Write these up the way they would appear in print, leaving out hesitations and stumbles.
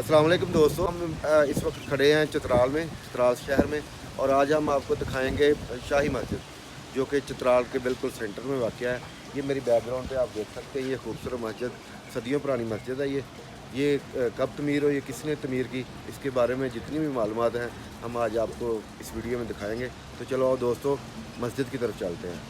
अस्सलाम वालेकुम दोस्तों, हम इस वक्त खड़े हैं चित्राल शहर में। और आज हम आपको दिखाएंगे शाही मस्जिद, जो कि चित्राल के बिल्कुल सेंटर में वाक़या है। ये मेरी बैकग्राउंड पे आप देख सकते हैं, ये खूबसूरत मस्जिद सदियों पुरानी मस्जिद है। ये कब तमीर हुई, किसने तमीर की, इसके बारे में जितनी भी मालूमात हैं हम आज आपको इस वीडियो में दिखाएंगे। तो चलो आओ दोस्तों, मस्जिद की तरफ चलते हैं।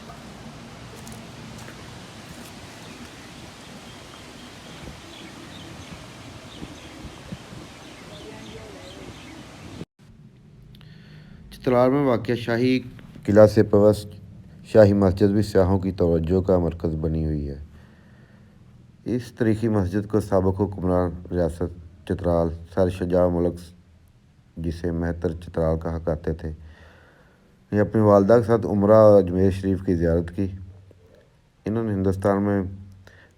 चित्राल में वाक़या शाही किला से पवस्त शाही मस्जिद भी सियाहों की तवज्जो का मरकज़ बनी हुई है। इस तारीख़ी मस्जिद को साबिक़ हुक्मरान रियासत चित्राल सर शाहजहाँ मलिक, जिसे मेहतर चित्राल कहा करते थे, ने अपनी वालदा के साथ उम्रा और अजमेर शरीफ की ज़ियारत की। इन्होंने हिंदुस्तान में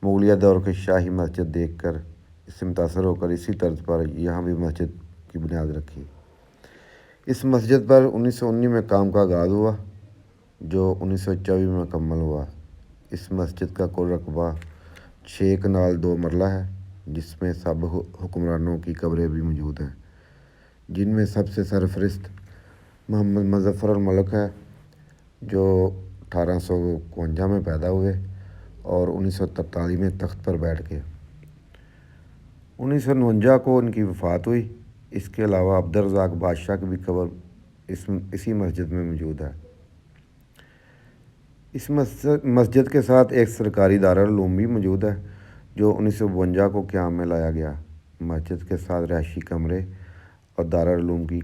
मुग़लिया दौर की शाही मस्जिद देखकर इससे मुतासर होकर इसी तर्ज पर यहाँ भी मस्जिद की बुनियाद रखी। इस मस्जिद पर 1919 में काम का आगाज़ हुआ, जो 1924 में मुकम्मल हुआ। इस मस्जिद का कुल रकबा 6 कनाल 2 मरला है, जिसमें सब हुक्मरानों की कब्रें भी मौजूद हैं, जिनमें सबसे सरफहरिस्त मोहम्मद मुज़फ़्फ़र मलिक है, जो 1852 में पैदा हुए और 1943 में तख्त पर बैठ गए। 1949 को उनकी वफ़ात हुई। इसके अलावा अब्दुर्रज़ाक़ बादशाह की भी कब्र इसी मस्जिद में मौजूद है। इस मस्जिद के साथ एक सरकारी दारुल उलूम भी मौजूद है, जो 1952 को क़याम में लाया गया। मस्जिद के साथ रहायशी कमरे और दारुल उलूम की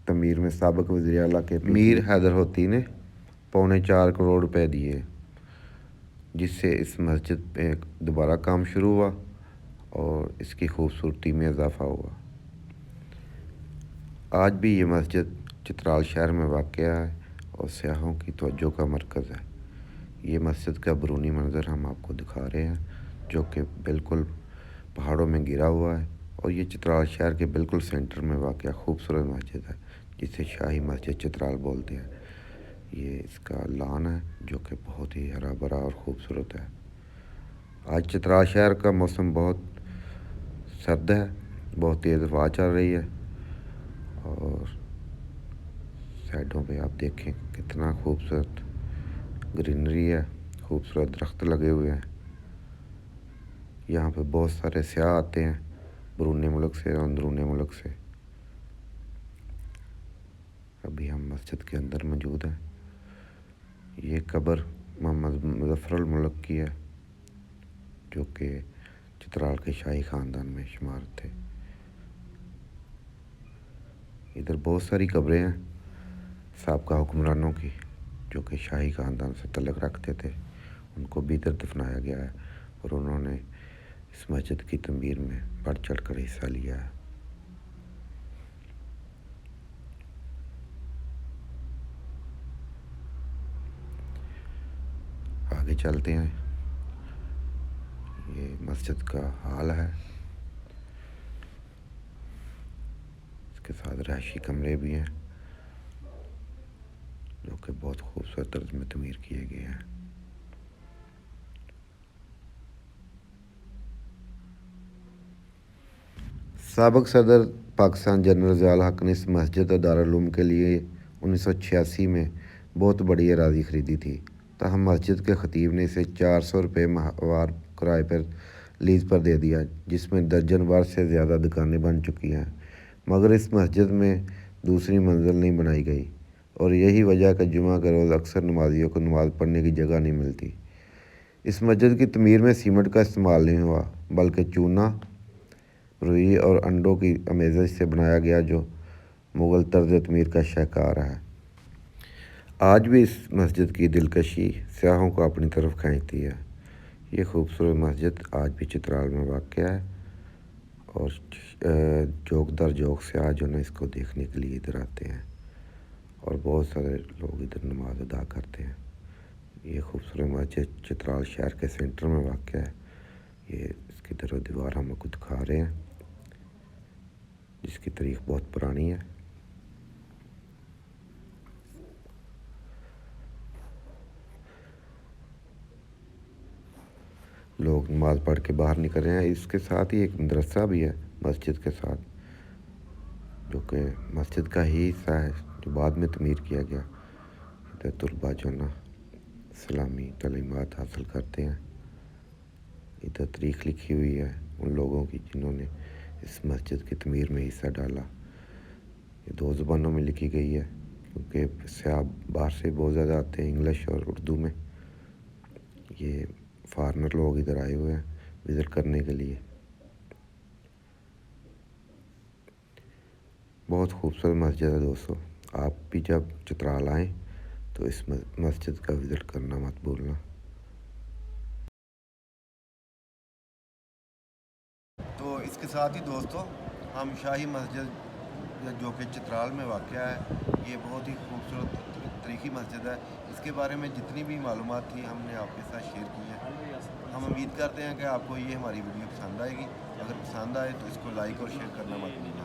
तमीर में साबिक़ वज़ीर आला के मीर हैदर होती ने 4.25 करोड़ रुपए दिए, जिससे इस मस्जिद पे दोबारा काम शुरू हुआ और इसकी खूबसूरती में इजाफ़ा हुआ। आज भी ये मस्जिद चित्राल शहर में वाक़या है और सियाहों की तवज्जो का मरकज़ है। ये मस्जिद का बैरूनी मंज़र हम आपको दिखा रहे हैं, जो कि बिल्कुल पहाड़ों में गिरा हुआ है, और ये चित्राल शहर के बिल्कुल सेंटर में वाक़या खूबसूरत मस्जिद है, जिसे शाही मस्जिद चित्राल बोलते हैं। ये इसका लॉन है, जो कि बहुत ही हरा भरा और ख़ूबसूरत है। आज चित्राल शहर का मौसम बहुत सर्द है, बहुत तेज़ हवा चल रही है, और साइडों पे आप देखें कितना खूबसूरत ग्रीनरी है, खूबसूरत दरख्त लगे हुए हैं। यहाँ पे बहुत सारे सयाह आते हैं बैरून मुल्क से और अंदरून मुल्क से। अभी हम मस्जिद के अंदर मौजूद हैं। ये कब्र मोहम्मद मुज़फ़्फ़र मलिक की है, जो कि चित्राल के शाही ख़ानदान में शुमार थे। इधर बहुत सारी कब्रें हैं साबका हुक्मरानों की, जो कि शाही ख़ानदान से तल्लुक़ रखते थे। उनको भी इधर दफनाया गया है और उन्होंने इस मस्जिद की तमीर में बढ़ चढ़ कर हिस्सा लिया है। आगे चलते हैं। ये मस्जिद का हाल है, इसके साथ रहायशी कमरे भी हैं, जो कि बहुत खूबसूरत तर्ज में तमीर किए गए हैं। साबिक़ सदर पाकिस्तान जनरल ज़िया हक़ ने इस मस्जिद और दारुल उलूम के लिए 1986 में बहुत बड़ी अराज़ी ख़रीदी थी। ताहम मस्जिद के ख़तीब ने इसे 400 रुपये माहवार किराए पर लीज़ पर दे दिया, जिसमें दर्जन भर से ज़्यादा दुकानें बन चुकी हैं, मगर इस मस्जिद में दूसरी मंजिल नहीं बनाई गई, और यही वजह कि जुमा के रोज़ अक्सर नमाजियों को नमाज़ पढ़ने की जगह नहीं मिलती। इस मस्जिद की तमीर में सीमेंट का इस्तेमाल नहीं हुआ, बल्कि चूना, रुई और अंडों की अमेज़ज से बनाया गया, जो मुग़ल तर्ज तमीर का शाहकार है। आज भी इस मस्जिद की दिलकशी सियाहों को अपनी तरफ खींचती है। ये खूबसूरत मस्जिद आज भी चित्राल में वाक़या है, और जोक दर जोक सियाह जो है इसको देखने के लिए इधर आते हैं, और बहुत सारे लोग इधर नमाज अदा करते हैं। ये खूबसूरत मस्जिद चित्राल शहर के सेंटर में वाक़या है। ये इसकी दरो दीवार हम आपको दिखा रहे हैं, जिसकी तारीख़ बहुत पुरानी है। लोग नमाज़ पढ़ के बाहर निकल रहे हैं। इसके साथ ही एक मदरसा भी है मस्जिद के साथ, جو کہ مسجد کا ہی حصہ ہے جو بعد میں تعمیر کیا گیا. ادھر طلباء جو نا اسلامی تعلیمات حاصل کرتے ہیں. ادھر تاریخ لکھی ہوئی ہے ان لوگوں کی جنہوں نے اس مسجد کی تعمیر میں حصہ ڈالا. یہ 2 زبانوں میں لکھی گئی ہے کیونکہ سیاح باہر سے بہت زیادہ آتے ہیں، انگلش اور اردو میں. یہ فارنر لوگ ادھر آئے ہوئے ہیں وزٹ کرنے کے لیے. بہت خوبصورت مسجد ہے دوستو. آپ بھی جب چترال آئیں تو اس مسجد کا وزٹ کرنا مت بھولنا. تو اس کے ساتھ ہی دوستو ہم شاہی مسجد جو کہ چترال میں واقع ہے، یہ بہت ہی خوبصورت تاریخی مسجد ہے. اس کے بارے میں جتنی بھی معلومات تھی ہم نے آپ کے ساتھ شیئر کی ہیں. ہم امید کرتے ہیں کہ آپ کو یہ ہماری ویڈیو پسند آئے گی. اگر پسند آئے تو اس کو لائک اور شیئر کرنا مت بھولیں.